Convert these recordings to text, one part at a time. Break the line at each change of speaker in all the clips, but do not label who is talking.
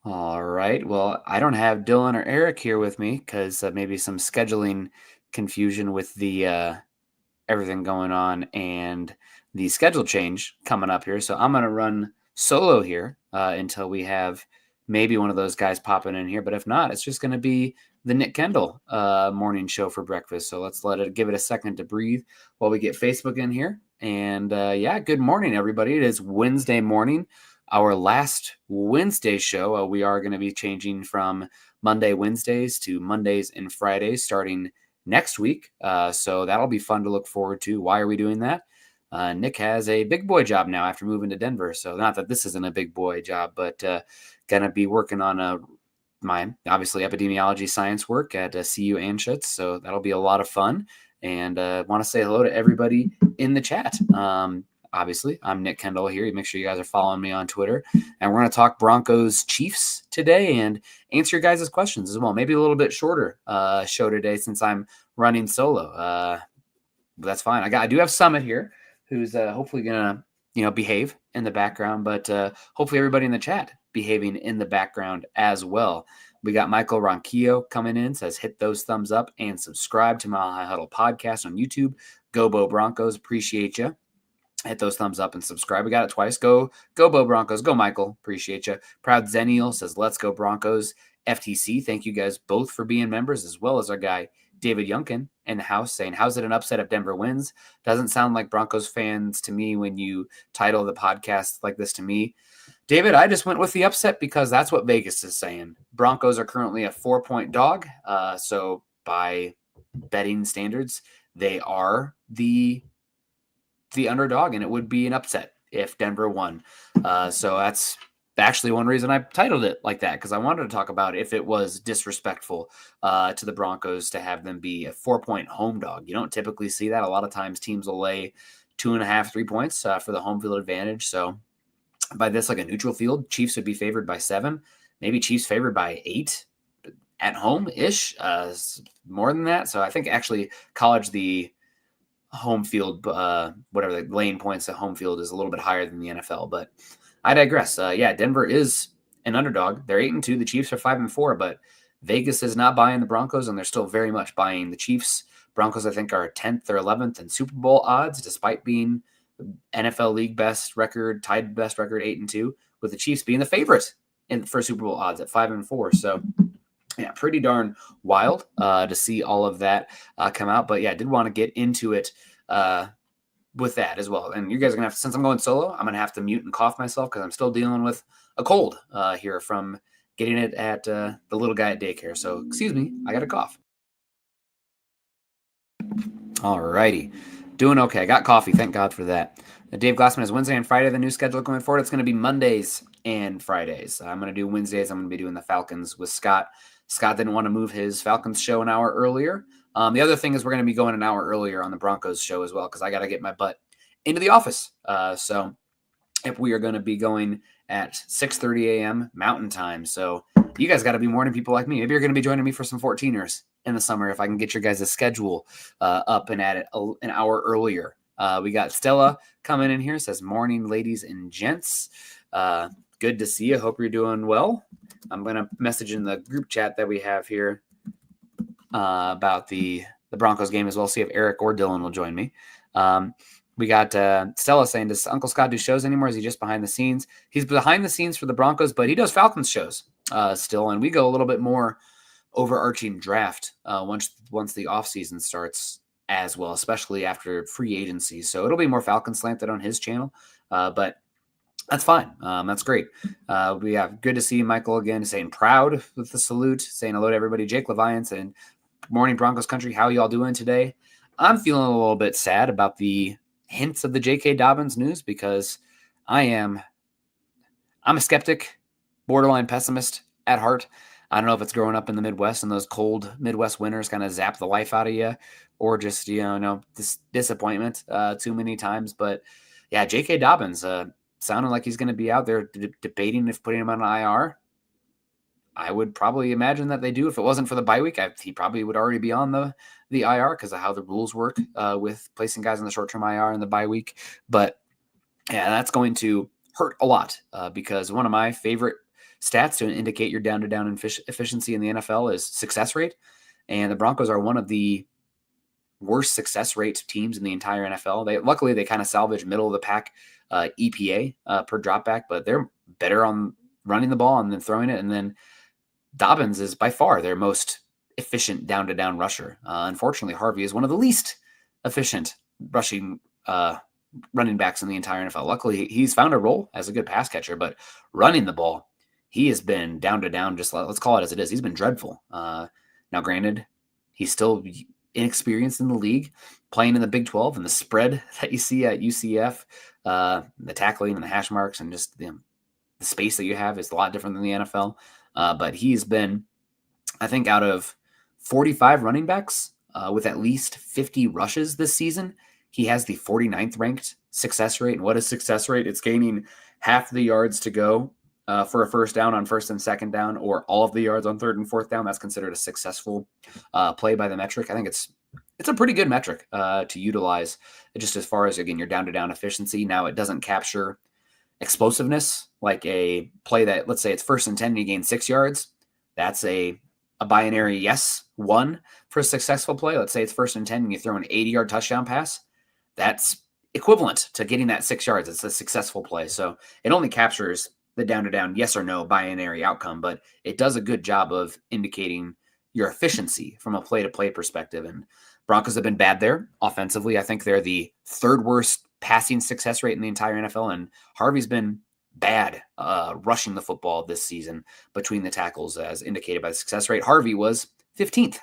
All right. Well, I don't have Dylan or Eric here with me because maybe some scheduling confusion with the everything going on and the schedule change coming up here. So I'm going to run solo here until we have maybe one of those guys popping in here. But if not, it's just going to be the Nick Kendall morning show for breakfast. So let's give it a second to breathe while we get Facebook in here. And yeah, good morning, everybody. It is Wednesday morning, our last Wednesday show. We are going to be changing from Monday Wednesdays to Mondays and Fridays starting next week. So that'll be fun to look forward to. Why are we doing that? Nick has a big boy job now after moving to Denver. So not that this isn't a big boy job, but going to be working on my obviously epidemiology science work at CU Anschutz. So that'll be a lot of fun. And want to say hello to everybody in the chat. Obviously, I'm Nick Kendall here. Make sure you guys are following me on Twitter. And we're going to talk Broncos Chiefs today and answer your guys' questions as well. Maybe a little bit shorter show today since I'm running solo. But that's fine. I do have Summit here who's hopefully going to behave in the background, but hopefully everybody in the chat behaving in the background as well. We got Michael Ronquillo coming in, says hit those thumbs up and subscribe to Mile High Huddle podcast on YouTube. Go Bo Broncos. Appreciate you. Hit those thumbs up and subscribe. We got it twice. Go Bo Broncos. Go Michael. Appreciate you. Proud Zenial says, let's go Broncos. FTC, thank you guys both for being members, as well as our guy David Yunkin in the house saying, how's it an upset if Denver wins? Doesn't sound like Broncos fans to me when you title the podcast like this to me. David, I just went with the upset because that's what Vegas is saying. Broncos are currently a 4-point dog. So by betting standards, they are the underdog, and it would be an upset if Denver won. So that's actually one reason I titled it like that, because I wanted to talk about if it was disrespectful to the Broncos to have them be a 4-point home dog. You don't typically see that. A lot of times teams will lay 2.5, 3 points for the home field advantage. So by this, like a neutral field, Chiefs would be favored by 7, maybe Chiefs favored by 8 at home-ish, more than that. So I think actually college, the home field, whatever the lane points at home field is a little bit higher than the NFL, but I digress. Yeah, Denver is an underdog. They're 8-2. The Chiefs are 5-4, but Vegas is not buying the Broncos, and they're still very much buying the Chiefs. Broncos, I think, are 10th or 11th in Super Bowl odds, despite being NFL league best record, tied best record 8-2, with the Chiefs being the favorite for Super Bowl odds at 5-4. So yeah, pretty darn wild to see all of that come out. But yeah, I did want to get into it with that as well. And you guys are going to have to, since I'm going solo, I'm going to have to mute and cough myself because I'm still dealing with a cold here from getting it at the little guy at daycare. So excuse me, I got a cough. All righty. Doing okay. I got coffee. Thank God for that. Dave Glassman has Wednesday and Friday, the new schedule going forward. It's going to be Mondays and Fridays. I'm going to do Wednesdays. I'm going to be doing the Falcons with Scott. Scott didn't want to move his Falcons show an hour earlier. The other thing is we're going to be going an hour earlier on the Broncos show as well because I got to get my butt into the office. So if we are going to be going at 6:30 a.m. Mountain Time. So you guys got to be morning people like me. Maybe you're going to be joining me for some 14ers in the summer if I can get your guys' schedule up and at it an hour earlier. We got Stella coming in here. Says, morning, ladies and gents. Good to see you. Hope you're doing well. I'm going to message in the group chat that we have here about the Broncos game as well. See if Eric or Dylan will join me. We got Stella saying, does Uncle Scott do shows anymore? Is he just behind the scenes? He's behind the scenes for the Broncos, but he does Falcons shows still. And we go a little bit more overarching draft once the offseason starts as well, especially after free agency. So it'll be more Falcon slanted on his channel, but that's fine. That's great. We have good to see Michael again, saying proud with the salute, saying hello to everybody. Jake Levian saying, morning Broncos country. How y'all doing today? I'm feeling a little bit sad about the hints of the J.K. Dobbins news because I'm a skeptic, borderline pessimist at heart. I don't know if it's growing up in the Midwest and those cold Midwest winters kind of zap the life out of you or just, this disappointment too many times. But yeah, J.K. Dobbins sounding like he's going to be out there debating if putting him on an IR. I would probably imagine that they do. If it wasn't for the bye week, he probably would already be on the IR because of how the rules work with placing guys on the short-term IR in the bye week. But yeah, that's going to hurt a lot because one of my favorite stats to indicate your down-to-down efficiency in the NFL is success rate. And the Broncos are one of the worst success rate teams in the entire NFL. Luckily, they kind of salvage middle of the pack EPA per dropback, but they're better on running the ball and then throwing it. And then Dobbins is by far their most efficient down-to-down rusher. Unfortunately, Harvey is one of the least efficient running backs in the entire NFL. Luckily, he's found a role as a good pass catcher, but running the ball, he has been down-to-down, just let's call it as it is. He's been dreadful. Now, granted, he's still inexperienced in the league, playing in the Big 12, and the spread that you see at UCF, the tackling and the hash marks and just the space that you have is a lot different than the NFL. But he's been, I think, out of 45 running backs with at least 50 rushes this season, he has the 49th ranked success rate. And what is success rate? It's gaining half the yards to go for a first down on first and second down, or all of the yards on third and fourth down. That's considered a successful play by the metric. I think it's a pretty good metric to utilize just as far as, again, your down-to-down efficiency. Now, it doesn't capture explosiveness, like a play that, let's say it's first and 10 and you gain 6 yards. That's a binary yes, 1 for a successful play. Let's say it's first and 10 and you throw an 80-yard touchdown pass. That's equivalent to getting that 6 yards. It's a successful play. So it only captures the down-to-down yes or no binary outcome, but it does a good job of indicating your efficiency from a play-to-play perspective. And Broncos have been bad there offensively. I think they're the third worst passing success rate in the entire NFL, and Harvey's been bad rushing the football this season between the tackles, as indicated by the success rate. Harvey was 15th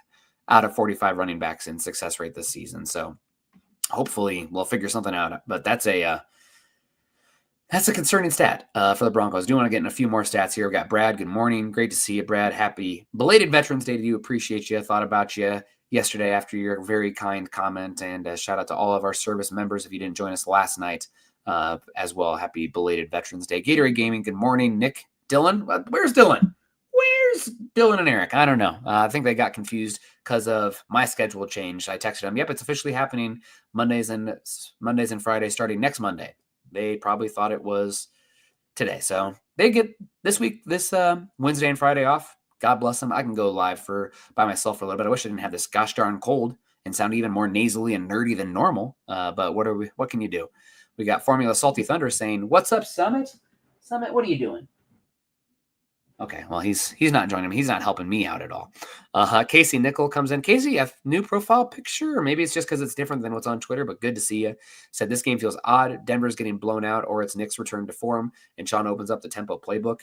out of 45 running backs in success rate this season. So hopefully we'll figure something out. But that's a concerning stat for the Broncos. Do want to get in a few more stats here. We've got Brad. Good morning. Great to see you, Brad. Happy belated Veterans Day to you. Appreciate you. Thought about you yesterday after your very kind comment, and shout out to all of our service members if you didn't join us last night as well. Happy belated Veterans Day. Gatorade Gaming, good morning. Nick, Dylan, where's Dylan? Where's Dylan and Eric? I don't know. I think they got confused because of my schedule change. I texted them, yep, it's officially happening Mondays and Fridays starting next Monday. They probably thought it was today. So they get this week, this Wednesday and Friday off. God bless them. I can go live by myself for a little bit. I wish I didn't have this gosh darn cold and sound even more nasally and nerdy than normal. But what can you do? We got Formula Salty Thunder saying, "What's up, Summit? Summit, what are you doing?" Okay, well, he's not joining me. He's not helping me out at all. Casey Nickel comes in. Casey, a new profile picture, or maybe it's just because it's different than what's on Twitter, but good to see you. Said this game feels odd. Denver's getting blown out, or it's Nick's return to form, and Sean opens up the tempo playbook.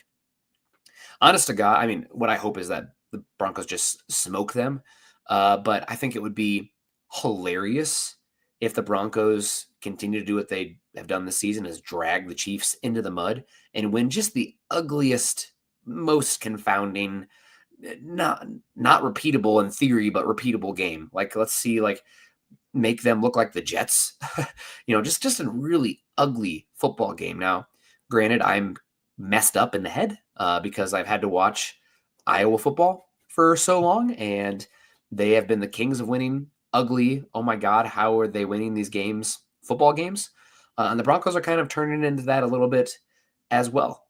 Honest to God, I mean, what I hope is that the Broncos just smoke them. But I think it would be hilarious if the Broncos continue to do what they have done this season, is drag the Chiefs into the mud and win just the ugliest, most confounding, not repeatable in theory, but repeatable game. Like, let's see, make them look like the Jets, just a really ugly football game. Now, granted, I'm messed up in the head because I've had to watch Iowa football for so long, and they have been the kings of winning ugly. Oh my God, how are they winning these games, football games? And the Broncos are kind of turning into that a little bit as well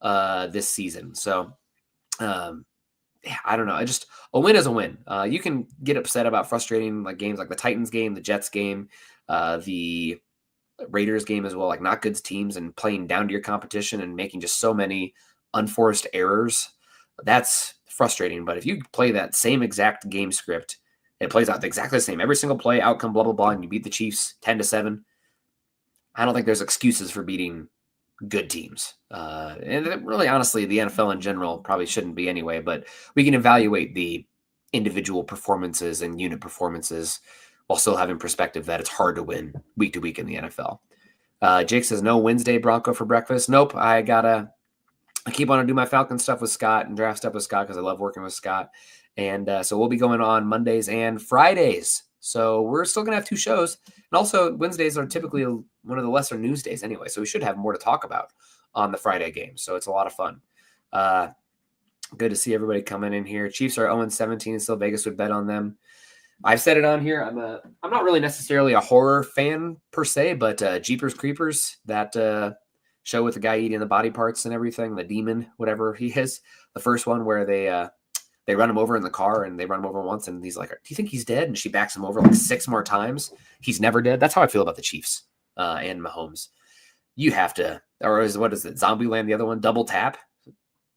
this season. So I don't know. A win is a win. You can get upset about frustrating games like the Titans game, the Jets game, the Raiders game as well, like not good teams and playing down to your competition and making just so many unforced errors. That's frustrating. But if you play that same exact game script, it plays out exactly the same. Every single play, outcome, blah, blah, blah, and you beat the Chiefs 10-7. I don't think there's excuses for beating good teams. And really, honestly, the NFL in general probably shouldn't be anyway, but we can evaluate the individual performances and unit performances while still having perspective that it's hard to win week to week in the NFL. Jake says, no Wednesday Bronco for breakfast. Nope. I keep on to do my Falcon stuff with Scott and draft stuff with Scott because I love working with Scott. And so we'll be going on Mondays and Fridays. So we're still going to have 2 shows. And also Wednesdays are typically one of the lesser news days anyway. So we should have more to talk about on the Friday game. So it's a lot of fun. Good to see everybody coming in here. Chiefs are 0-17. Still Vegas would bet on them. I've said it on here. I'm not really necessarily a horror fan per se, but Jeepers Creepers, that show with the guy eating the body parts and everything, the demon, whatever he is. The first one where they run him over in the car, and they run him over once, and he's like, "Do you think he's dead?" And she backs him over like 6 more times. He's never dead. That's how I feel about the Chiefs and Mahomes. You have to, or what is it? Zombieland, the other one, double tap.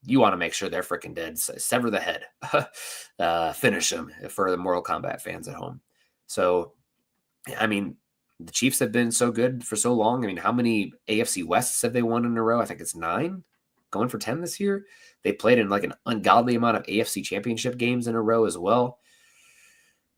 You want to make sure they're freaking dead. Sever the head. Finish them for the Mortal Kombat fans at home. So, I mean, the Chiefs have been so good for so long. I mean, how many AFC Wests have they won in a row? I think it's 9, going for 10 this year. They played in like an ungodly amount of AFC championship games in a row as well.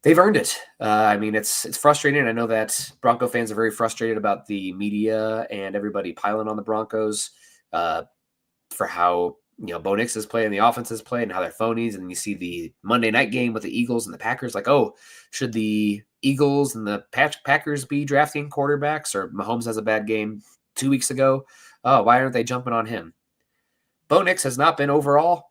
They've earned it. I mean, it's frustrating. I know that Bronco fans are very frustrated about the media and everybody piling on the Broncos for how, Bo Nix is playing, the offense is playing, and how they're phonies. And you see the Monday night game with the Eagles and the Packers, like, oh, should the Eagles and the Packers be drafting quarterbacks? Or Mahomes has a bad game 2 weeks ago. Oh, why aren't they jumping on him? Bo Nix has not been overall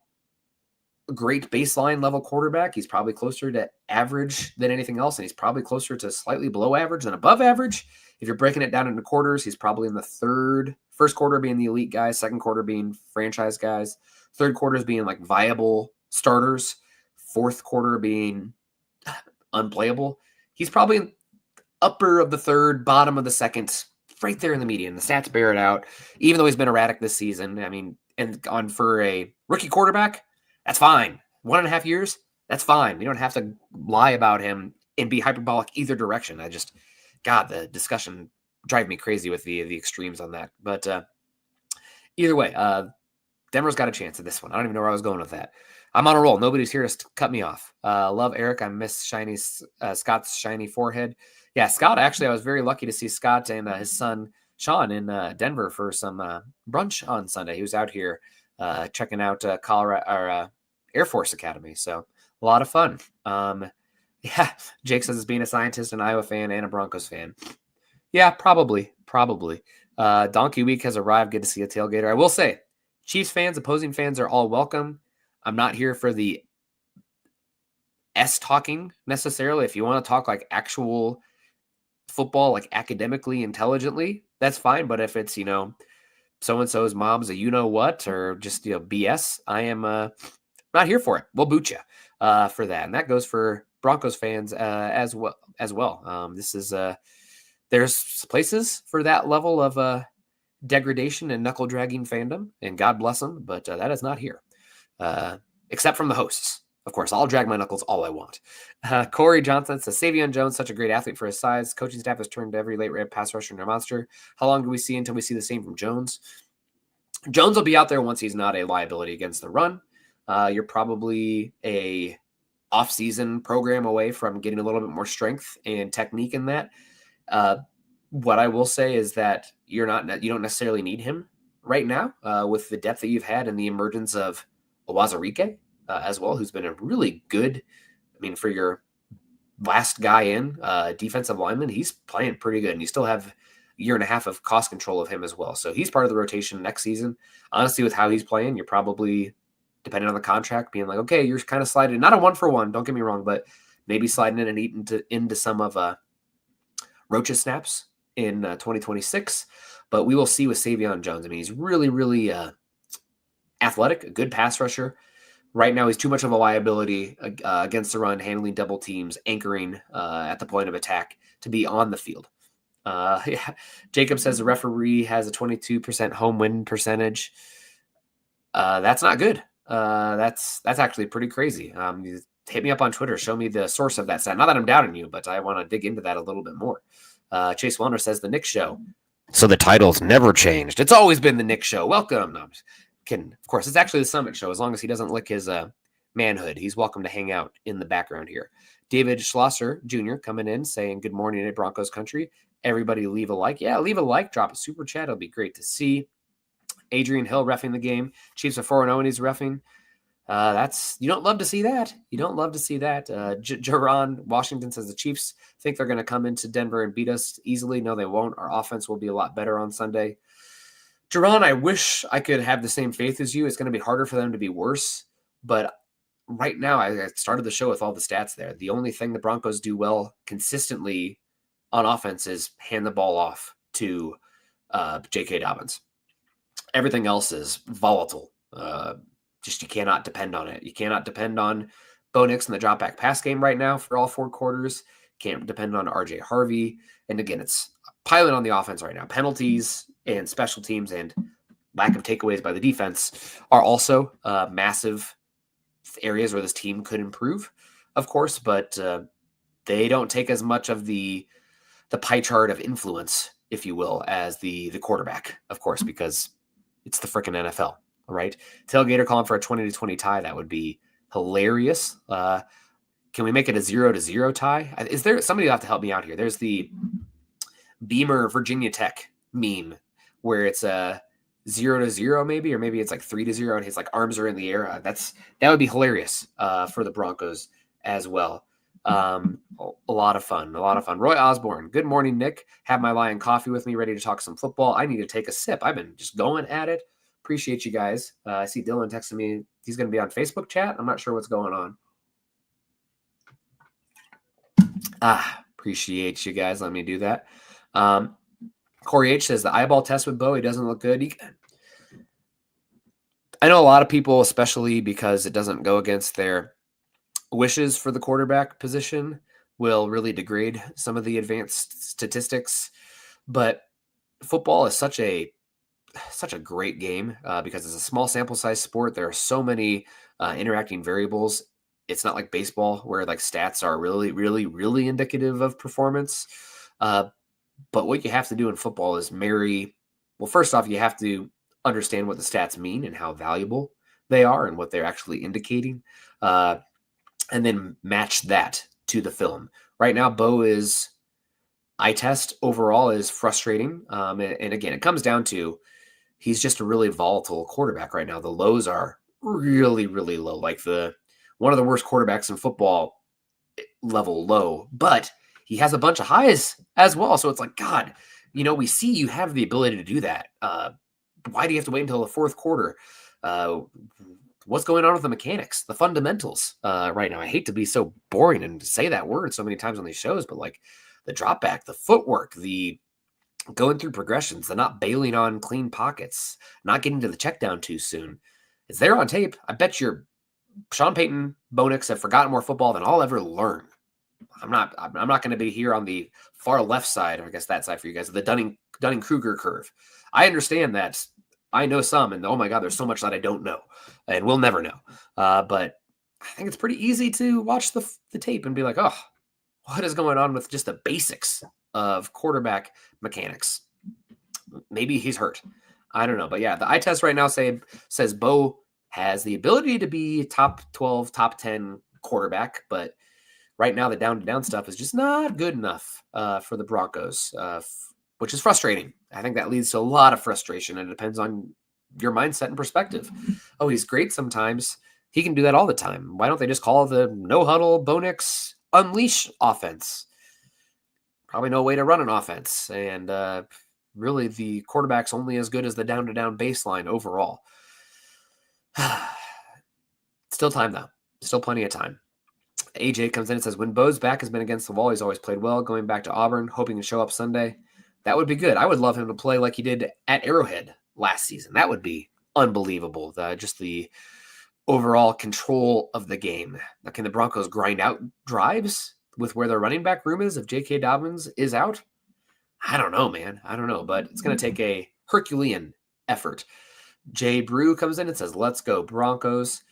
a great baseline level quarterback. He's probably closer to average than anything else, and he's probably closer to slightly below average than above average. If you're breaking it down into quarters, he's probably in the first quarter being the elite guys, second quarter being franchise guys, third quarters being like viable starters, fourth quarter being unplayable. He's probably upper of the third, bottom of the second, right there in the median. The stats bear it out, even though he's been erratic this season. I mean, and for a rookie quarterback, that's fine. 1.5 years, that's fine. You don't have to lie about him and be hyperbolic either direction. God, the discussion drive me crazy with the extremes on that. But either way, Denver's got a chance at this one. I don't even know where I was going with that. I'm on a roll. Nobody's here to cut me off. Love Eric. I miss Scott's shiny forehead. Yeah, Scott, actually, I was very lucky to see Scott and his son, Sean, in Denver for some brunch on Sunday. He was out here checking out Air Force Academy. So a lot of fun. Yeah, Jake says, being a scientist, an Iowa fan, and a Broncos fan. Yeah, probably. Donkey Week has arrived. Good to see a tailgater. I will say, Chiefs fans, opposing fans are all welcome. I'm not here for the talking necessarily. If you want to talk like actual football, like academically, intelligently, that's fine. But if it's, so-and-so's mom's a you-know-what or just, BS, I am not here for it. We'll boot you for that. And that goes for Broncos fans as well. This is there's places for that level of degradation and knuckle-dragging fandom, and God bless them, but that is not here. Except from the hosts. Of course, I'll drag my knuckles all I want. Corey Johnson says, Savion Jones, such a great athlete for his size. Coaching staff has turned every late red pass rusher into a monster. How long do we see until we see the same from Jones? Jones will be out there once he's not a liability against the run. You're probably a off-season program away from getting a little bit more strength and technique in that. What I will say is that you don't necessarily need him right now with the depth that you've had and the emergence of Owazarike as well, who's been a really good, for your last guy in defensive lineman, he's playing pretty good, and you still have a year and a half of cost control of him as well. So he's part of the rotation next season. Honestly, with how he's playing, you're probably, depending on the contract, being like, okay, you're kind of sliding, not a 1-for-1, don't get me wrong, but maybe sliding in and eating into some of Roach's snaps in 2026. But we will see with Savion Jones. He's really, really athletic, a good pass rusher. Right now, he's too much of a liability against the run, handling double teams, anchoring at the point of attack to be on the field. Yeah. Jacob says the referee has a 22% home win percentage. That's not good. That's actually pretty crazy. Hit me up on Twitter. Show me the source of that stat. Not that I'm doubting you, but I want to dig into that a little bit more. Chase Wellner says the Nick Show. So the title's never changed. It's always been the Nick Show. Welcome. No, I'm just kidding. Of course, it's actually the Summit Show. As long as he doesn't lick his manhood, he's welcome to hang out in the background here. David Schlosser Jr. coming in saying, good morning at Broncos Country. Everybody leave a like. Yeah, leave a like. Drop a super chat. It'll be great to see. Adrian Hill reffing the game. Chiefs are 4-0 and he's reffing. You don't love to see that. Jerron Washington says the Chiefs think they're going to come into Denver and beat us easily. No, they won't. Our offense will be a lot better on Sunday. Jerron, I wish I could have the same faith as you. It's going to be harder for them to be worse. But right now, I started the show with all the stats there. The only thing the Broncos do well consistently on offense is hand the ball off to J.K. Dobbins.
Everything else is volatile. Just you cannot depend on it. You cannot depend on Bo Nix in the drop back pass game right now for all 4 quarters. Can't depend on RJ Harvey. And again, it's piling on the offense right now. Penalties and special teams and lack of takeaways by the defense are also massive areas where this team could improve, of course, but they don't take as much of the pie chart of influence, if you will, as the quarterback, of course, because it's the freaking NFL, right? Tailgater calling for a 20-20 tie. That would be hilarious. Can we make it a 0-0 tie? Is there somebody will have to help me out here? There's the Beamer Virginia Tech meme where it's a 0-0 maybe, or maybe it's like 3-0 and his like arms are in the air. That would be hilarious for the Broncos as well. A lot of fun. Roy Osborne. Good morning, Nick. Have my Lion coffee with me, ready to talk some football. I need to take a sip. I've been just going at it. Appreciate you guys. I see Dylan texting me. He's going to be on Facebook chat. I'm not sure what's going on. Appreciate you guys. Let me do that. Corey H says the eyeball test with Bo, he doesn't look good. I know a lot of people, especially because it doesn't go against their wishes for the quarterback position, will really degrade some of the advanced statistics. But football is such a great game because it's a small sample size sport. There are so many interacting variables. It's not like baseball where like stats are really, really, really indicative of performance. But what you have to do in football is first off, you have to understand what the stats mean and how valuable they are and what they're actually indicating. And then match that to the film. Right now, Bo's eye test overall is frustrating. And again, it comes down to he's just a really volatile quarterback right now. The lows are really, really low, like one of the worst quarterbacks in football level low, but he has a bunch of highs as well. So it's like, God, we see you have the ability to do that. Why do you have to wait until the fourth quarter? What's going on with the mechanics, the fundamentals right now? I hate to be so boring and say that word so many times on these shows, but like the drop back, the footwork, the going through progressions, the not bailing on clean pockets, not getting to the check down too soon. It's there on tape. I bet Sean Payton, Bo Nix have forgotten more football than I'll ever learn. I'm not going to be here on the far left side, or I guess that side for you guys, the Dunning-Kruger curve. I understand that I know some, and oh my God, there's so much that I don't know, and we'll never know. But I think it's pretty easy to watch the tape and be like, oh, what is going on with just the basics of quarterback mechanics? Maybe he's hurt. I don't know. But yeah, the eye test right now says Bo has the ability to be top 12, top 10 quarterback, but right now the down-to-down stuff is just not good enough for the Broncos, which is frustrating. I think that leads to a lot of frustration, and it depends on your mindset and perspective. Oh, he's great sometimes. He can do that all the time. Why don't they just call the no huddle, Bo Nix, unleash offense? Probably no way to run an offense. And really, the quarterback's only as good as the down-to-down baseline overall. Still time, though. Still plenty of time. AJ comes in and says, when Bo's back has been against the wall, he's always played well. Going back to Auburn, hoping to show up Sunday. That would be good. I would love him to play like he did at Arrowhead last season. That would be unbelievable. Just the overall control of the game. Now, can the Broncos grind out drives with where their running back room is if J.K. Dobbins is out? I don't know, man. I don't know, but it's going to take a Herculean effort. Jay Brew comes in and says, let's go Broncos.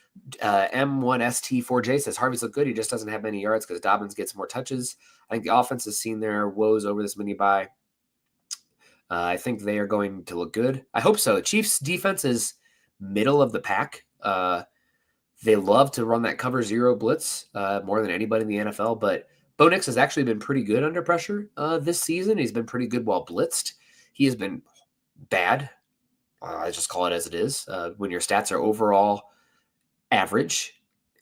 M1ST4J says, Harvey's look good. He just doesn't have many yards because Dobbins gets more touches. I think the offense has seen their woes over this mini bye. I think they are going to look good. I hope so. Chiefs defense is middle of the pack. They love to run that cover zero blitz more than anybody in the NFL, but Bo Nix has actually been pretty good under pressure this season. He's been pretty good while blitzed. He has been bad. I just call it as it is. When your stats are overall average,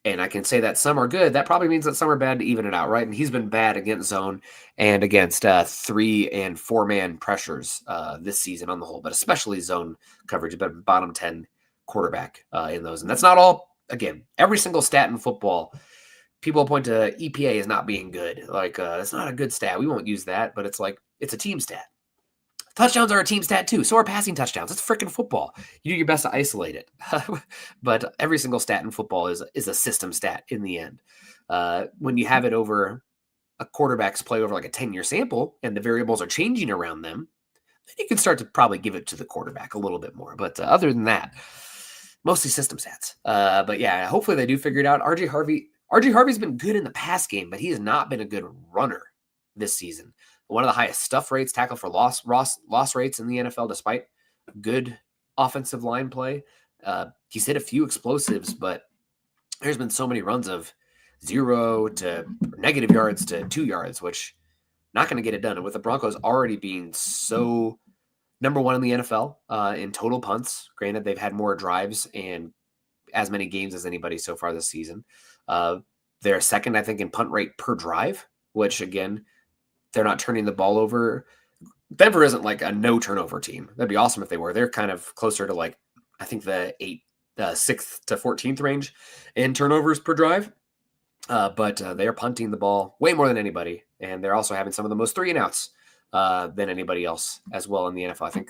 and I can say that some are good, that probably means that some are bad to even it out, right? And he's been bad against zone and against 3 and 4 man pressures this season on the whole, but especially zone coverage, but bottom 10 quarterback in those. And that's not all. Again, every single stat in football, people point to EPA as not being good. Like, that's not a good stat. We won't use that, but it's like, it's a team stat. Touchdowns are a team stat too. So are passing touchdowns. It's freaking football. You do your best to isolate it. But every single stat in football is a system stat in the end. When you have it over a quarterback's play over like a 10-year sample and the variables are changing around them, then you can start to probably give it to the quarterback a little bit more. But other than that, mostly system stats. But yeah, hopefully they do figure it out. RJ Harvey's been good in the pass game, but he has not been a good runner this season. One of the highest stuff rates, tackle for loss rates in the NFL, despite good offensive line play. He's hit a few explosives, but there's been so many runs of 0 to negative yards to 2 yards, which not going to get it done. And with the Broncos already being so number one in the NFL in total punts, granted they've had more drives and as many games as anybody so far this season. They're second, I think, in punt rate per drive, which again, they're not turning the ball over. Denver isn't like a no turnover team. That'd be awesome if they were. They're kind of closer to like, I think the 6th to 14th range in turnovers per drive. But they're punting the ball way more than anybody. And they're also having some of the most 3-and-outs than anybody else as well in the NFL.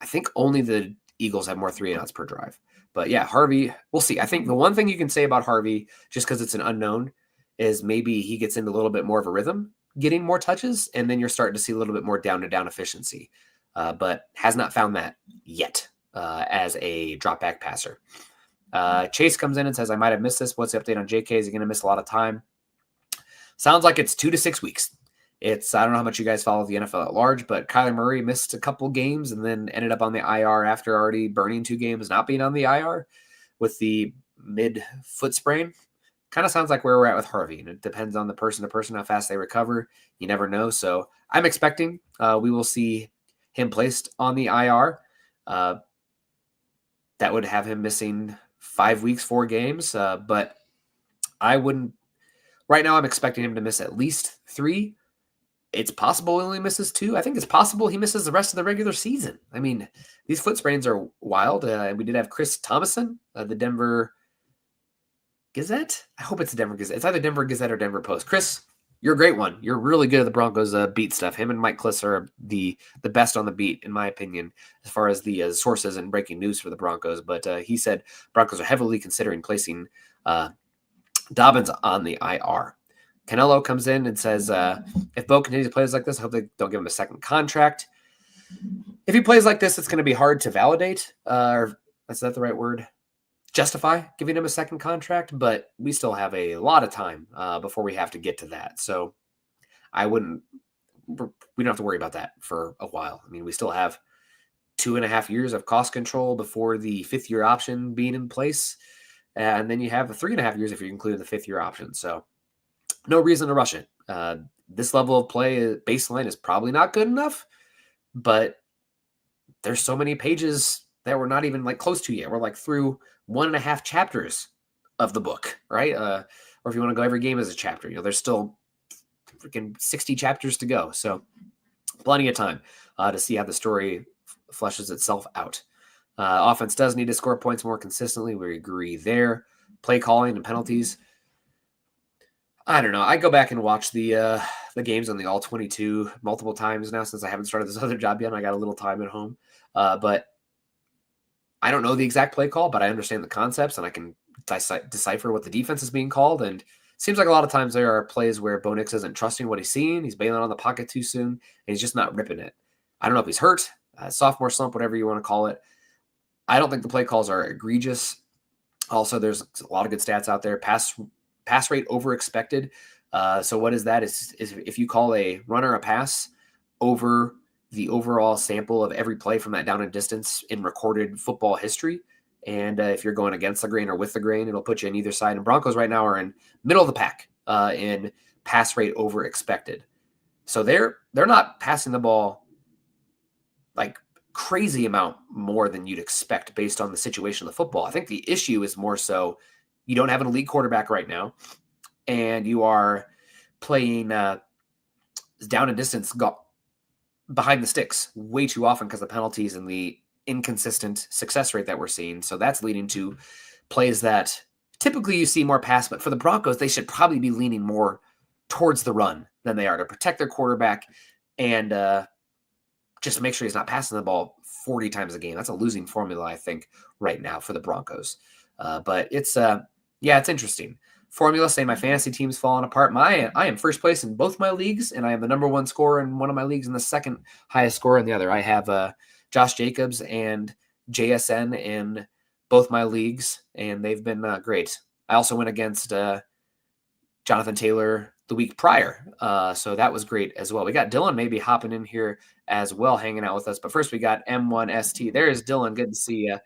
I think only the Eagles have more 3-and-outs per drive. But yeah, Harvey, we'll see. I think the one thing you can say about Harvey, just because it's an unknown, is maybe he gets into a little bit more of a rhythm, getting more touches, and then you're starting to see a little bit more down-to-down efficiency. But has not found that yet as a drop-back passer. Chase comes in and says, I might have missed this. What's the update on JK? Is he going to miss a lot of time? Sounds like it's 2 to 6 weeks. I don't know how much you guys follow the NFL at large, but Kyler Murray missed a couple games and then ended up on the IR after already burning 2 games, not being on the IR with the mid-foot sprain. Kind of sounds like where we're at with Harvey, and it depends on the person to person, how fast they recover. You never know. So I'm expecting we will see him placed on the IR. That would have him missing 5 weeks, 4 games. But I wouldn't. Right now, I'm expecting him to miss at least 3. It's possible he only misses 2. I think it's possible he misses the rest of the regular season. I mean, these foot sprains are wild. We did have Chris Thomason, the Denver Gazette. I hope it's the Denver Gazette. It's either Denver Gazette or Denver Post. Chris, you're a great one. You're really good at the Broncos beat stuff. Him and Mike Kliss are the best on the beat, in my opinion, as far as the sources and breaking news for the Broncos. But he said Broncos are heavily considering placing Dobbins on the IR. Canelo comes in and says, if Bo continues to play like this, I hope they don't give him a second contract. If he plays like this, it's going to be hard to validate, or is that the right word? Justify giving him a second contract, but we still have a lot of time before we have to get to that. So we don't have to worry about that for a while. I mean, we still have 2.5 years of cost control before the 5th-year option being in place. And then you have 3.5 years if you include the 5th-year option. So no reason to rush it. This level of play baseline is probably not good enough, but there's so many pages that we're not even like close to yet. We're like through 1.5 chapters of the book, right? Or if you want to go every game as a chapter, there's still freaking 60 chapters to go. So plenty of time to see how the story fleshes itself out. Offense does need to score points more consistently. We agree there. Play calling and penalties. I don't know. I go back and watch the games on the All 22 multiple times now since I haven't started this other job yet. And I got a little time at home. But I don't know the exact play call, but I understand the concepts and I can decipher what the defense is being called. And it seems like a lot of times there are plays where Bo Nix isn't trusting what he's seeing. He's bailing on the pocket too soon, and he's just not ripping it. I don't know if he's hurt, sophomore slump, whatever you want to call it. I don't think the play calls are egregious. Also, there's a lot of good stats out there. Pass rate over expected. So what is that? Is if you call a runner a pass over the overall sample of every play from that down and distance in recorded football history. And if you're going against the grain or with the grain, it'll put you on either side. And Broncos right now are in middle of the pack in pass rate over expected. So they're not passing the ball like crazy amount more than you'd expect based on the situation of the football. I think the issue is more so you don't have an elite quarterback right now, and you are playing down and distance behind the sticks way too often because of penalties and the inconsistent success rate that we're seeing. So that's leading to plays that typically you see more pass, but for the Broncos, they should probably be leaning more towards the run than they are to protect their quarterback and just to make sure he's not passing the ball 40 times a game. That's a losing formula, I think, right now for the Broncos. But it's interesting. Formula say my fantasy team's falling apart. I am first place in both my leagues, and I am the number one scorer in one of my leagues and the second highest scorer in the other. I have Josh Jacobs and JSN in both my leagues, and they've been great. I also went against Jonathan Taylor the week prior, so that was great as well. We got Dylan maybe hopping in here as well, hanging out with us. But first, we got M1ST. There's Dylan. Good to see you.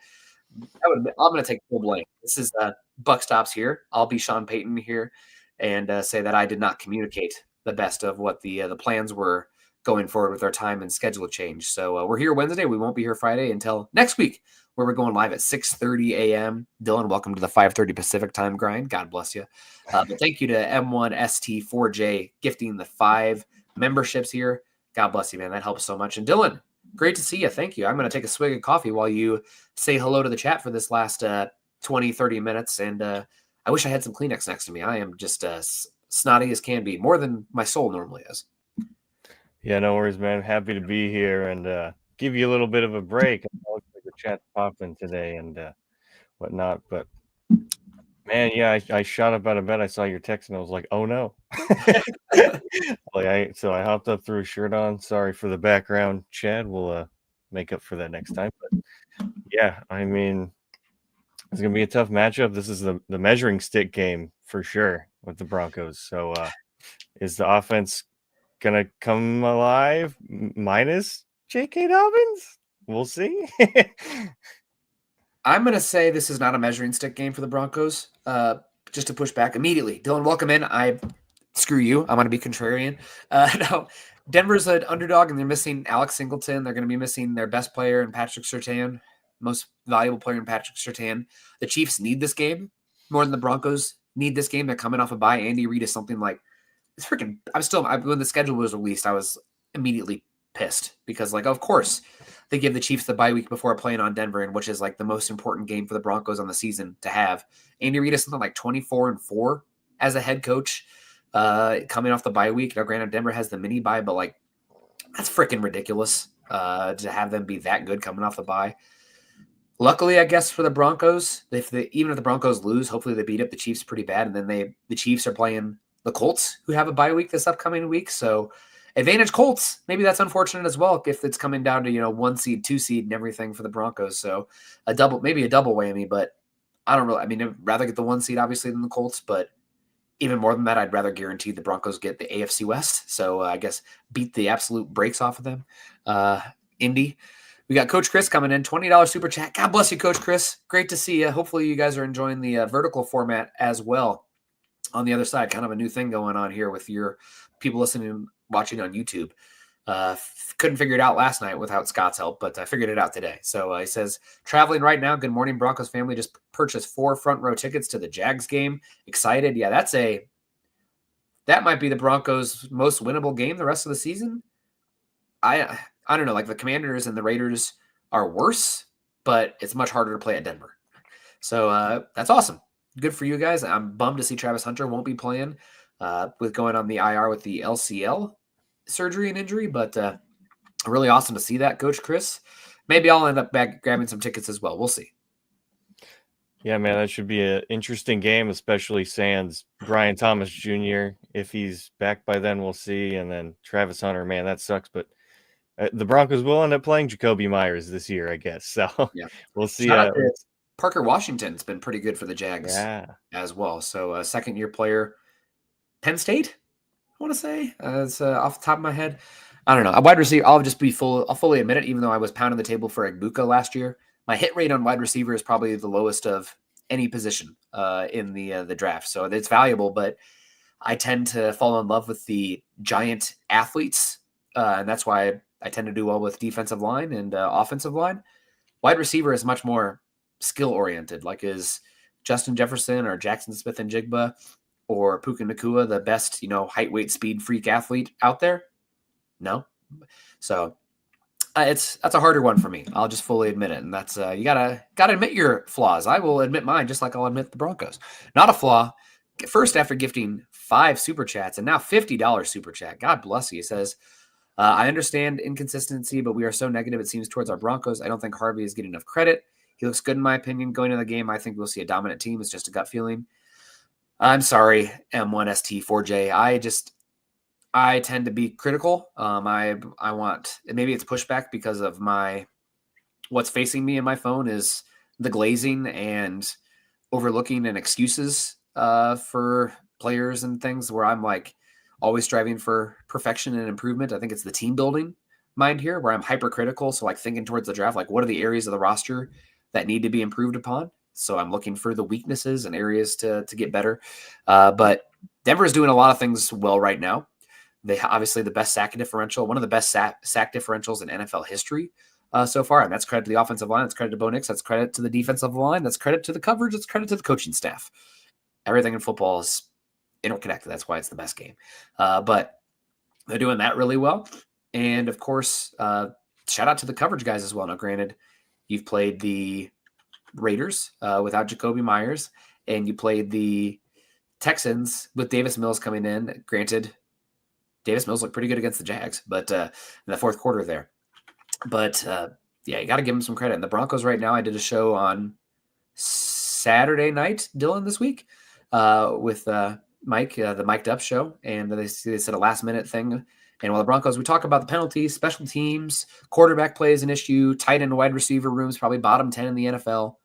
I'm going to take full blame. This is Buck Stops here. I'll be Sean Payton here and say that I did not communicate the best of what the plans were going forward with our time and schedule change. So we're here Wednesday. We won't be here Friday until next week, where we're going live at 6:30 a.m. Dylan, welcome to the 5:30 Pacific time grind. God bless you. But thank you to M1ST4J gifting the 5 memberships here. God bless you, man. That helps so much. And Dylan, great to see you. Thank you. I'm going to take a swig of coffee while you say hello to the chat for this last 20, 30 minutes. And I wish I had some Kleenex next to me. I am just snotty as can be, more than my soul normally is.
Yeah, no worries, man. Happy to be here and give you a little bit of a break. Looks like the chat's popping today and whatnot. But, man, yeah, I shot up out of bed. I saw your text and I was like, oh, no. So I hopped up, threw a shirt on. Sorry for the background, Chad. We'll make up for that next time. But, yeah, I mean, it's going to be a tough matchup. This is the measuring stick game for sure with the Broncos. So is the offense going to come alive minus J.K. Dobbins? We'll see.
I'm going to say this is not a measuring stick game for the Broncos. Just to push back immediately. Dylan, welcome in. Screw you. I'm going to be contrarian. No, Denver's an underdog, and they're missing Alex Singleton. They're going to be missing their best player in Patrick Surtain, most valuable player in Patrick Surtain. The Chiefs need this game more than the Broncos need this game. They're coming off a bye. Andy Reid is something like it's freaking. When the schedule was released, I was immediately pissed because, like, of course, they give the Chiefs the bye week before playing on Denver, and which is like the most important game for the Broncos on the season to have. Andy Reid is something like 24-4 as a head coach. Coming off the bye week. Now, granted, Denver has the mini bye, but like that's freaking ridiculous to have them be that good coming off the bye. Luckily, I guess for the Broncos, even if the Broncos lose, hopefully they beat up the Chiefs pretty bad, and then the Chiefs are playing the Colts, who have a bye week this upcoming week. So advantage Colts. Maybe that's unfortunate as well if it's coming down to 1 seed, 2 seed, and everything for the Broncos. So maybe a double whammy, but I don't really. I mean, I'd rather get the 1 seed obviously than the Colts, but even more than that, I'd rather guarantee the Broncos get the AFC West. So I guess beat the absolute brakes off of them. Indy. We got Coach Chris coming in, $20 super chat. God bless you, Coach Chris. Great to see you. Hopefully you guys are enjoying the vertical format as well on the other side. Kind of a new thing going on here with your people listening and watching on YouTube. Couldn't figure it out last night without Scott's help, but I figured it out today. So he says, traveling right now. Good morning, Broncos family. Just purchased 4 front row tickets to the Jags game. Excited. Yeah, that might be the Broncos' most winnable game the rest of the season. I don't know. Like the Commanders and the Raiders are worse, but it's much harder to play at Denver. So that's awesome. Good for you guys. I'm bummed to see Travis Hunter won't be playing with going on the IR with the LCL surgery and injury, but really awesome to see that, Coach Chris. Maybe I'll end up back grabbing some tickets as well. We'll see.
Yeah, man, that should be an interesting game, especially sans Brian Thomas Jr. If he's back by then, we'll see. And then Travis Hunter, man, that sucks. But the Broncos will end up playing Jacoby Myers this year, I guess. So yeah, we'll see.
Parker Washington's been pretty good for the Jags as well. So second-year player, Penn State, I want to say. It's off the top of my head. I don't know. A wide receiver, I'll fully admit it, even though I was pounding the table for Egbuka last year. My hit rate on wide receiver is probably the lowest of any position in the draft. So it's valuable, but I tend to fall in love with the giant athletes, and that's why I tend to do well with defensive line and offensive line. Wide receiver is much more skill-oriented, like is Justin Jefferson or Jackson Smith-Njigba or Puka Nacua the best, height, weight, speed freak athlete out there? No. So that's a harder one for me. I'll just fully admit it. And that's you gotta admit your flaws. I will admit mine just like I'll admit the Broncos. Not a flaw. First, after gifting 5 super chats and now $50 super chat. God bless you. He says, I understand inconsistency, but we are so negative, it seems, towards our Broncos. I don't think Harvey is getting enough credit. He looks good, in my opinion, going into the game. I think we'll see a dominant team. It's just a gut feeling. I'm sorry, M1ST4J. I tend to be critical. I want, maybe it's pushback because of what's facing me in my phone is the glazing and overlooking and excuses for players and things where I'm like always striving for perfection and improvement. I think it's the team building mind here where I'm hypercritical. So like thinking towards the draft, like what are the areas of the roster that need to be improved upon? So I'm looking for the weaknesses and areas to get better. But Denver is doing a lot of things well right now. They obviously the best sack differential, one of the best sack differentials in NFL history so far. And that's credit to the offensive line. That's credit to Bo Nix. That's credit to the defensive line. That's credit to the coverage. That's credit to the coaching staff. Everything in football is interconnected. That's why it's the best game. But they're doing that really well. And of course, shout out to the coverage guys as well. Now, granted, you've played the Raiders without Jacoby Myers, and you played the Texans with Davis Mills coming in. Granted, Davis Mills looked pretty good against the Jags, but in the fourth quarter there. But yeah, you got to give him some credit. And the Broncos right now, I did a show on Saturday night, Dylan, this week with Mike, the Mic'd Up show, and they said a last minute thing. And while the Broncos, we talk about the penalties, special teams, quarterback play is an issue, tight end wide receiver rooms, probably bottom 10 in the NFL.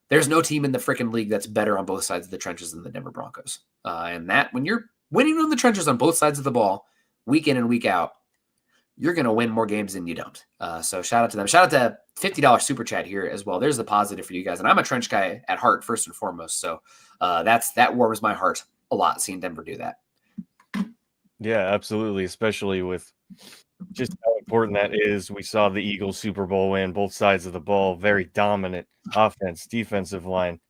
There's no team in the freaking league that's better on both sides of the trenches than the Denver Broncos. And that when you're winning on the trenches on both sides of the ball, week in and week out, you're going to win more games than you don't. So shout out to them. Shout out to $50 super chat here as well. There's the positive for you guys. And I'm a trench guy at heart, first and foremost. So that warms my heart a lot, seeing Denver do that.
Yeah, absolutely. Especially with just how important that is. We saw the Eagles Super Bowl win, both sides of the ball, very dominant offense, defensive line.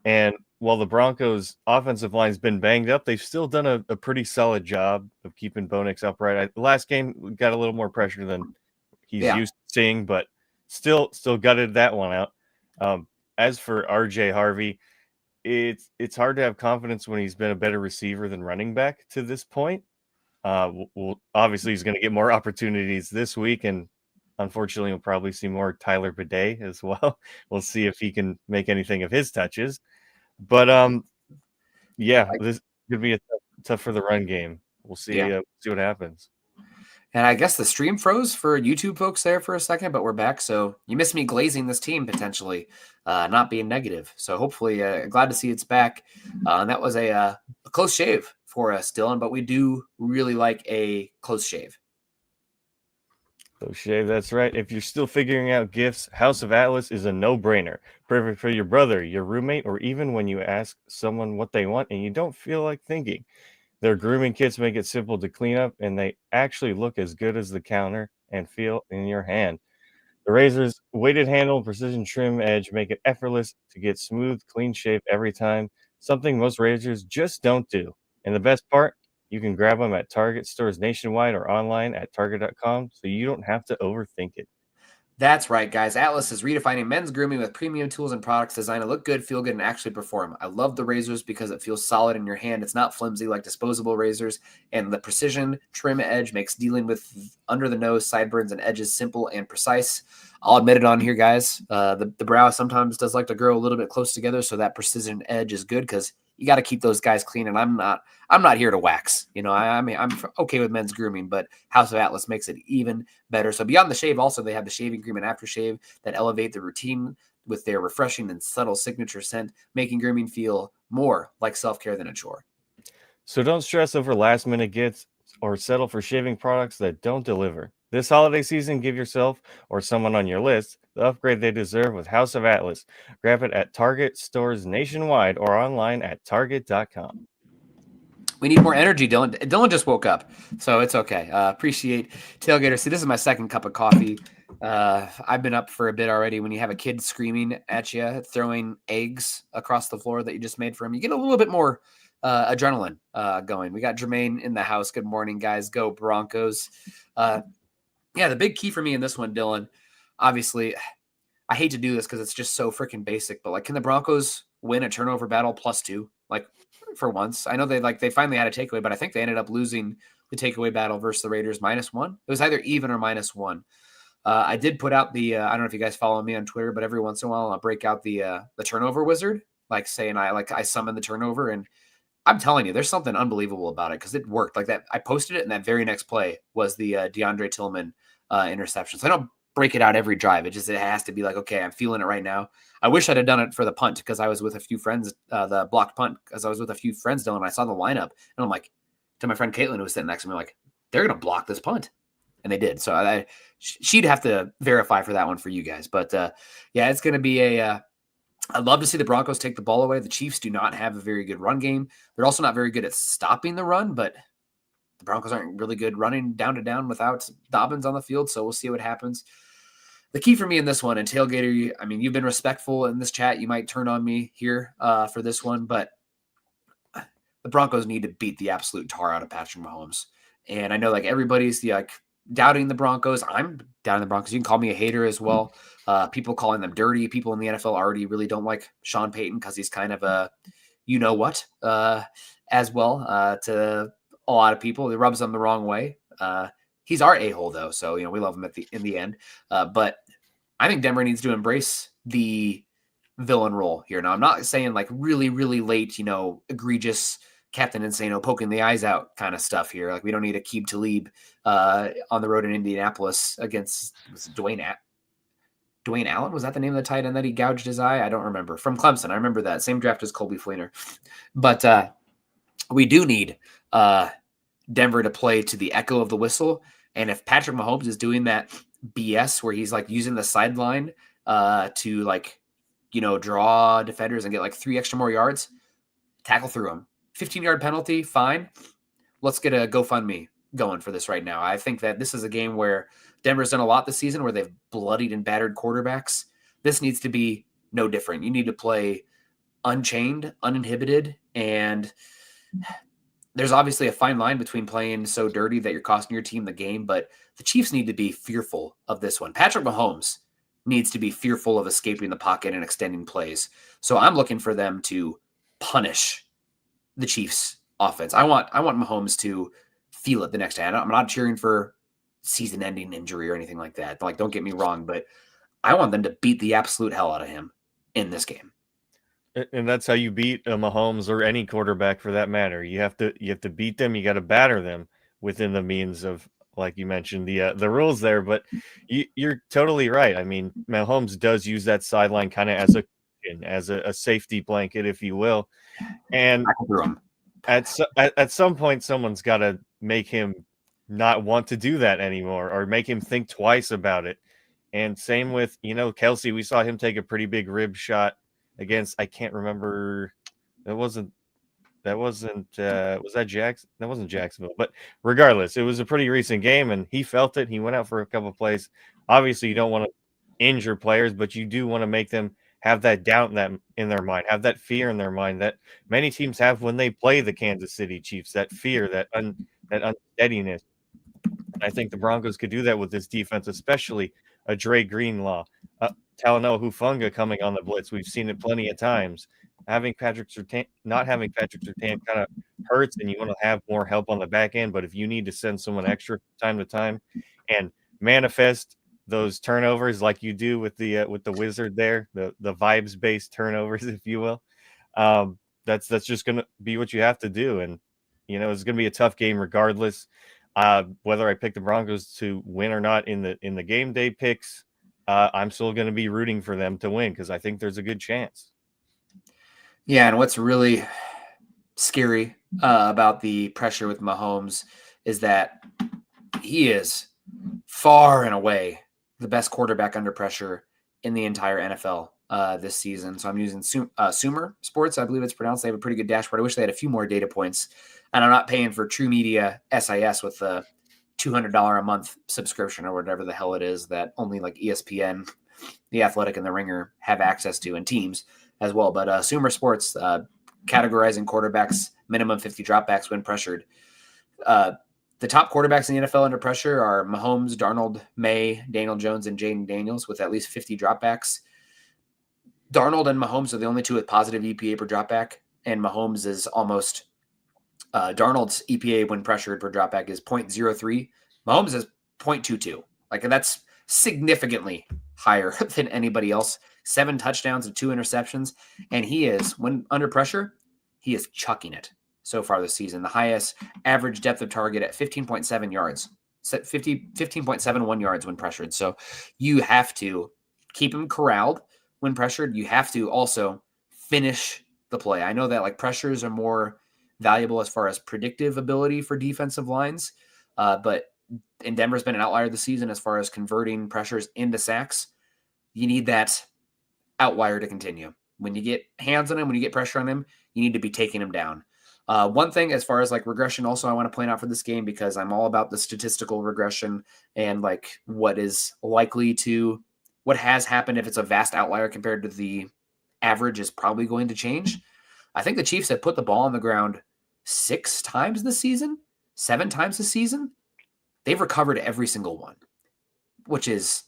And while the Broncos offensive line's been banged up, they've still done a pretty solid job of keeping Bo Nix upright. The last game we got a little more pressure than he's used to seeing, but still gutted that one out. As for RJ Harvey, it's hard to have confidence when he's been a better receiver than running back to this point. Obviously he's going to get more opportunities this week, and unfortunately we'll probably see more Tyler Bidet as well. We'll see if he can make anything of his touches. But yeah, this could be tough for the run game. We'll see. See what happens.
And I guess the stream froze for YouTube folks there for a second, but we're back. So you missed me glazing this team potentially, not being negative. So hopefully, glad to see it's back. And that was a close shave for us, Dylan, but we do really like a close shave.
Close shave, that's right. If you're still figuring out gifts, House of Atlas is a no-brainer. Perfect for your brother, your roommate, or even when you ask someone what they want and you don't feel like thinking. Their grooming kits make it simple to clean up, and they actually look as good as the counter and feel in your hand. The razor's weighted handle and precision trim edge make it effortless to get smooth, clean shave every time, something most razors just don't do. And the best part, you can grab them at Target stores nationwide or online at target.com, so you don't have to overthink it.
That's right, guys. Atlas is redefining men's grooming with premium tools and products designed to look good, feel good, and actually perform. I love the razors because it feels solid in your hand. It's not flimsy like disposable razors, and the precision trim edge makes dealing with under the nose, sideburns, and edges simple and precise. I'll admit it on here, guys. The brow sometimes does like to grow a little bit close together, so that precision edge is good because you got to keep those guys clean. And I'm not here to wax. You know, I'm okay with men's grooming, but House of Atlas makes it even better. So beyond the shave, also they have the shaving cream and aftershave that elevate the routine with their refreshing and subtle signature scent, making grooming feel more like self-care than a chore.
So don't stress over last-minute gifts or settle for shaving products that don't deliver. This holiday season, give yourself or someone on your list the upgrade they deserve with House of Atlas. Grab it at Target stores nationwide or online at target.com.
We need more energy, Dylan. Dylan just woke up, so it's okay. Appreciate Tailgater. See, this is my second cup of coffee. I've been up for a bit already. When you have a kid screaming at you, throwing eggs across the floor that you just made for him, you get a little bit more adrenaline going. We got Jermaine in the house. Good morning, guys. Go Broncos. Yeah, the big key for me in this one, Dylan, obviously, I hate to do this because it's just so freaking basic, but like, can the Broncos win a turnover battle +2? Like, for once, I know they finally had a takeaway, but I think they ended up losing the takeaway battle versus the Raiders -1. It was either even or -1. I did put out the I don't know if you guys follow me on Twitter, but every once in a while I'll break out the turnover wizard, like saying I summon the turnover, and I'm telling you, there's something unbelievable about it because it worked. Like that, I posted it, and that very next play was the DeAndre Tillman interception. So I don't break it out every drive. It has to be like, okay, I'm feeling it right now. I wish I'd have done it for the punt because I was with a few friends, the blocked punt, because I was with a few friends, Dylan. I saw the lineup, and I'm like, to my friend Caitlin who was sitting next to me, like, they're gonna block this punt, and they did. So she'd have to verify for that one for you guys. But yeah, it's gonna be a. I'd love to see the Broncos take the ball away. The Chiefs do not have a very good run game. They're also not very good at stopping the run, but the Broncos aren't really good running down to down without Dobbins on the field, so we'll see what happens. The key for me in this one, and Tailgater, I mean, you've been respectful in this chat. You might turn on me here for this one, but the Broncos need to beat the absolute tar out of Patrick Mahomes. And I know like everybody's doubting the Broncos. I'm doubting the Broncos. You can call me a hater as well. People calling them dirty. People in the NFL already really don't like Sean Payton because he's kind of a you-know-what as well to a lot of people. It rubs them the wrong way. He's our a-hole, though, so we love him in the end. But I think Denver needs to embrace the villain role here. Now, I'm not saying like really, really late, egregious Captain Insano poking the eyes out kind of stuff here. Like we don't need a Aqib Talib on the road in Indianapolis against Dwayne Allen. Was that the name of the tight end that he gouged his eye? I don't remember. From Clemson. I remember that. Same draft as Colby Fleener. But we do need Denver to play to the echo of the whistle. And if Patrick Mahomes is doing that BS where he's like using the sideline to like, draw defenders and get like 3 extra more yards, tackle through him. 15-yard penalty, fine. Let's get a GoFundMe going for this right now. I think that this is a game where Denver's done a lot this season where they've bloodied and battered quarterbacks. This needs to be no different. You need to play unchained, uninhibited, and there's obviously a fine line between playing so dirty that you're costing your team the game, but the Chiefs need to be fearful of this one. Patrick Mahomes needs to be fearful of escaping the pocket and extending plays. So I'm looking for them to punish the Chiefs offense. I want Mahomes to feel it the next day. I'm not cheering for season-ending injury or anything like that. Like, don't get me wrong, but I want them to beat the absolute hell out of him in this game.
And that's how you beat a Mahomes or any quarterback for that matter. You have to beat them. You got to batter them within the means of, like you mentioned, the rules there. But you're totally right. I mean, Mahomes does use that sideline kind of as a safety blanket, if you will. And at some point, someone's got to make him not want to do that anymore or make him think twice about it. And same with, Kelsey, we saw him take a pretty big rib shot against, I can't remember. Was that Jackson? That wasn't Jacksonville, but regardless, it was a pretty recent game and he felt it. He went out for a couple of plays. Obviously you don't want to injure players, but you do want to make them have that doubt in their mind, have that fear in their mind that many teams have when they play the Kansas City Chiefs, that fear, that unsteadiness. I think the Broncos could do that with this defense, especially a Dre Greenlaw, Talanoa Hufanga coming on the blitz. We've seen it plenty of times. Not having Patrick Surtain kind of hurts, and you want to have more help on the back end. But if you need to send someone extra from time to time and manifest those turnovers like you do with the wizard there, the vibes based turnovers, if you will, that's just going to be what you have to do. And it's going to be a tough game regardless. Whether I pick the Broncos to win or not in the game day picks, I'm still going to be rooting for them to win because I think there's a good chance.
Yeah, and what's really scary about the pressure with Mahomes is that he is far and away the best quarterback under pressure in the entire NFL this season. So I'm using Sumer Sports, I believe it's pronounced. They have a pretty good dashboard. I wish they had a few more data points. And I'm not paying for True Media SIS with the $200 a month subscription or whatever the hell it is that only like ESPN, The Athletic, and The Ringer have access to, and teams as well. But Sumer Sports categorizing quarterbacks, minimum 50 dropbacks when pressured. The top quarterbacks in the NFL under pressure are Mahomes, Darnold, May, Daniel Jones, and Jaden Daniels with at least 50 dropbacks. Darnold and Mahomes are the only two with positive EPA per dropback, and Mahomes is almost Darnold's EPA when pressured per dropback is 0.03. Mahomes is 0.22. Like, that's significantly higher than anybody else. 7 touchdowns and 2 interceptions. And he is, when under pressure, he is chucking it so far this season. The highest average depth of target at 15.7 yards. 15.71 yards when pressured. So you have to keep him corralled when pressured. You have to also finish the play. I know that like pressures are more valuable as far as predictive ability for defensive lines, but Denver's been an outlier this season as far as converting pressures into sacks. You need that outlier to continue. When you get hands on him, when you get pressure on him, you need to be taking him down. One thing as far as like regression also I want to point out for this game, because I'm all about the statistical regression and like what is likely to, what has happened if it's a vast outlier compared to the average is probably going to change. I think the Chiefs have put the ball on the ground 6 times this season, 7 times this season. They've recovered every single one, which is,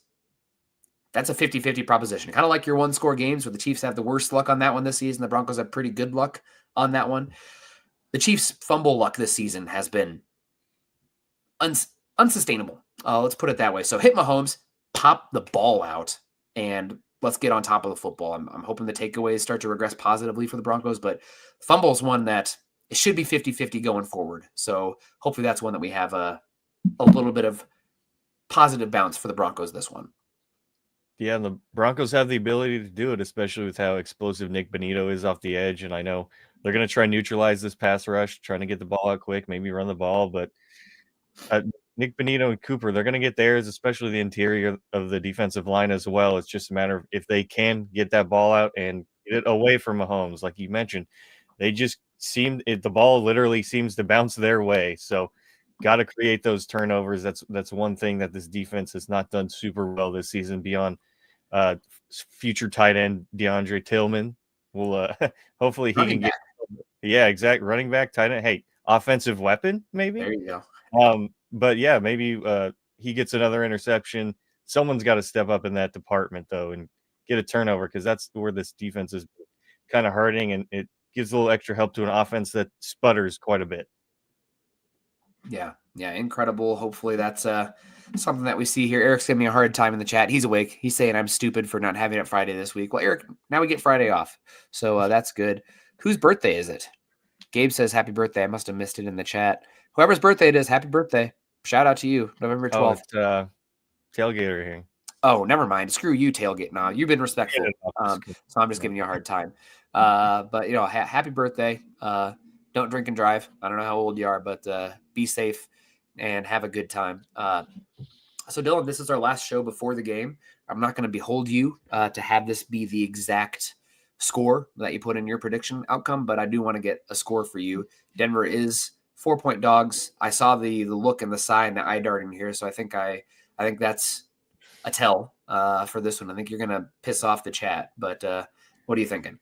that's a 50-50 proposition. Kind of like your one-score games where the Chiefs have the worst luck on that one this season. The Broncos have pretty good luck on that one. The Chiefs' fumble luck this season has been unsustainable. Let's put it that way. So hit Mahomes, pop the ball out, and let's get on top of the football. I'm hoping the takeaways start to regress positively for the Broncos, but fumble is one that it should be 50-50 going forward. So hopefully that's one that we have a little bit of positive bounce for the Broncos this one.
Yeah, and the Broncos have the ability to do it, especially with how explosive Nick Bonito is off the edge. And I know they're going to try and neutralize this pass rush, trying to get the ball out quick, maybe run the ball. But Nick Bonito and Cooper, they're going to get theirs, especially the interior of the defensive line as well. It's just a matter of if they can get that ball out and get it away from Mahomes. Like you mentioned, they just the ball literally seems to bounce their way. So got to create those turnovers. That's one thing that this defense has not done super well this season beyond future tight end DeAndre Tillman. Will hopefully he can get exact running back, tight end. Hey, offensive weapon maybe.
There you go.
But yeah, maybe he gets another interception. Someone's got to step up in that department though and get a turnover, because that's where this defense is kind of hurting, and it gives a little extra help to an offense that sputters quite a bit.
Yeah, incredible. Hopefully that's something that we see here. Eric's giving me a hard time in the chat. He's awake. He's saying I'm stupid for not having it Friday this week. Well, Eric, now we get Friday off, so that's good. Whose birthday is it? Gabe says happy birthday. I must have missed it in the chat. Whoever's birthday it is, happy birthday. Shout out to you, November 12th.
Oh, Tailgater here.
Oh, never mind. Screw you, Tailgate. Now you've been respectful, so I'm just giving you a hard time. But happy birthday. Don't drink and drive. I don't know how old you are, but be safe and have a good time. So, Dylan, this is our last show before the game. I'm not going to behold you to have this be the exact score that you put in your prediction outcome, but I do want to get a score for you. Denver is 4-point dogs. I saw the look and the sign, the eye darting here, so I think that's a tell for this one. I think you're going to piss off the chat, but what are you thinking?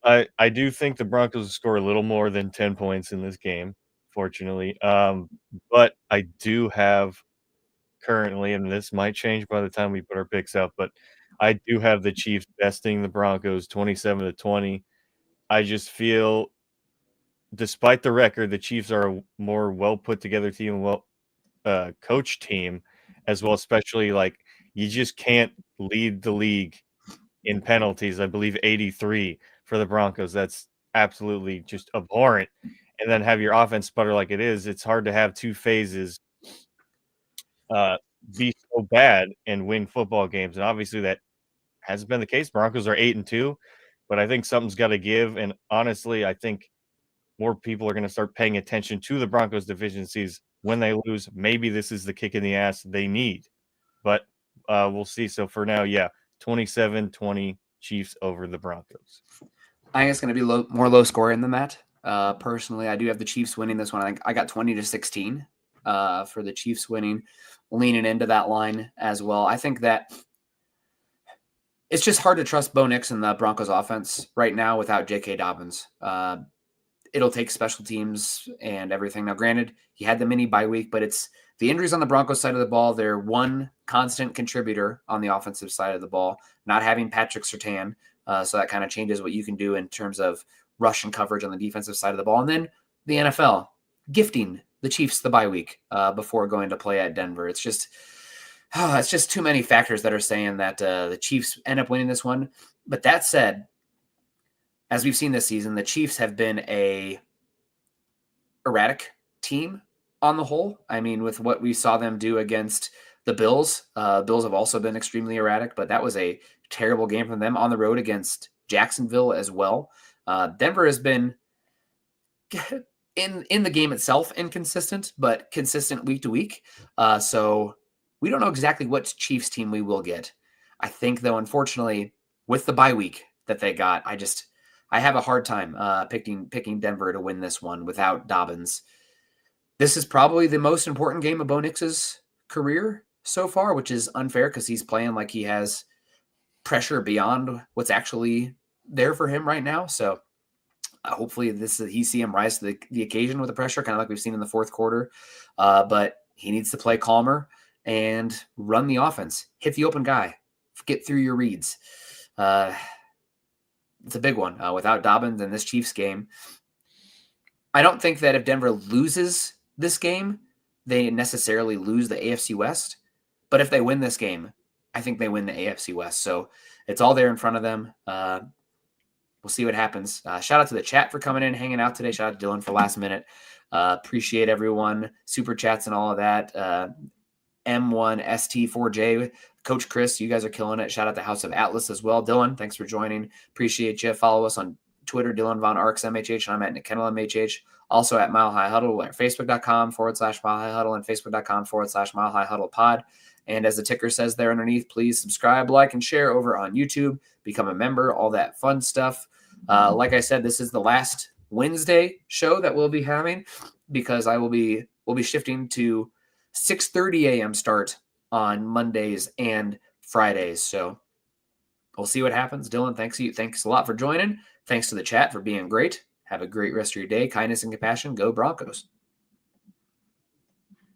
I do think the Broncos will score a little more than 10 points in this game, fortunately. But I do have currently, and this might change by the time we put our picks out, but I do have the Chiefs besting the Broncos 27-20. I just feel, despite the record, the Chiefs are a more well put together team, coached team as well, especially like you just can't lead the league in penalties. I believe 83 for the Broncos. That's absolutely just abhorrent. And then have your offense sputter like it is. It's hard to have two phases be so bad and win football games. And obviously that hasn't been the case. Broncos are 8-2, but I think something's got to give. And honestly, I think more people are going to start paying attention to the Broncos deficiencies when they lose. Maybe this is the kick in the ass they need, but we'll see. So for now, 27-20 Chiefs over the Broncos.
I think it's going to be more low scoring than that. Personally, I do have the Chiefs winning this one. I think I got 20-16 for the Chiefs winning, leaning into that line as well. I think that it's just hard to trust Bo Nix and the Broncos offense right now without J.K. Dobbins. It'll take special teams and everything. Now, granted, he had the mini bye week, but it's the injuries on the Broncos side of the ball. They're one constant contributor on the offensive side of the ball, not having Patrick Surtain. So that kind of changes what you can do in terms of Russian coverage on the defensive side of the ball. And then the NFL gifting the Chiefs the bye week before going to play at Denver. It's just too many factors that are saying that the Chiefs end up winning this one. But that said, as we've seen this season, the Chiefs have been a erratic team on the whole. I mean, with what we saw them do against the Bills, Bills have also been extremely erratic, but that was a terrible game from them on the road against Jacksonville as well. Denver has been in the game itself inconsistent, but consistent week to week. So we don't know exactly what Chiefs team we will get. I think, though, unfortunately, with the bye week that they got, I have a hard time picking Denver to win this one without Dobbins. This is probably the most important game of Bo Nix's career so far, which is unfair because he's playing like he has pressure beyond what's actually there for him right now. So hopefully he see him rise to the occasion with the pressure, kind of like we've seen in the fourth quarter. But he needs to play calmer and run the offense, hit the open guy, get through your reads. It's a big one without Dobbins in this Chiefs game. I don't think that if Denver loses this game, they necessarily lose the AFC West. But if they win this game, I think they win the AFC West. So it's all there in front of them. We'll see what happens. Shout out to the chat for coming in, hanging out today. Shout out to Dylan for last minute. Appreciate everyone. Super chats and all of that. M1ST4J, Coach Chris, you guys are killing it. Shout out to House of Atlas as well. Dylan, thanks for joining. Appreciate you. Follow us on Twitter, Dylan Von Arcs MHH, and I'm at Nick Kennel MHH. Also at Mile High Huddle, at Facebook.com/Mile High Huddle and Facebook.com/Mile High Huddle Pod. And as the ticker says there underneath, please subscribe, like, and share over on YouTube. Become a member, all that fun stuff. Like I said, this is the last Wednesday show that we'll be having because we'll be shifting to 6:30 a.m. start on Mondays and Fridays. So we'll see what happens. Dylan, thanks a lot for joining. Thanks to the chat for being great. Have a great rest of your day. Kindness and compassion. Go Broncos.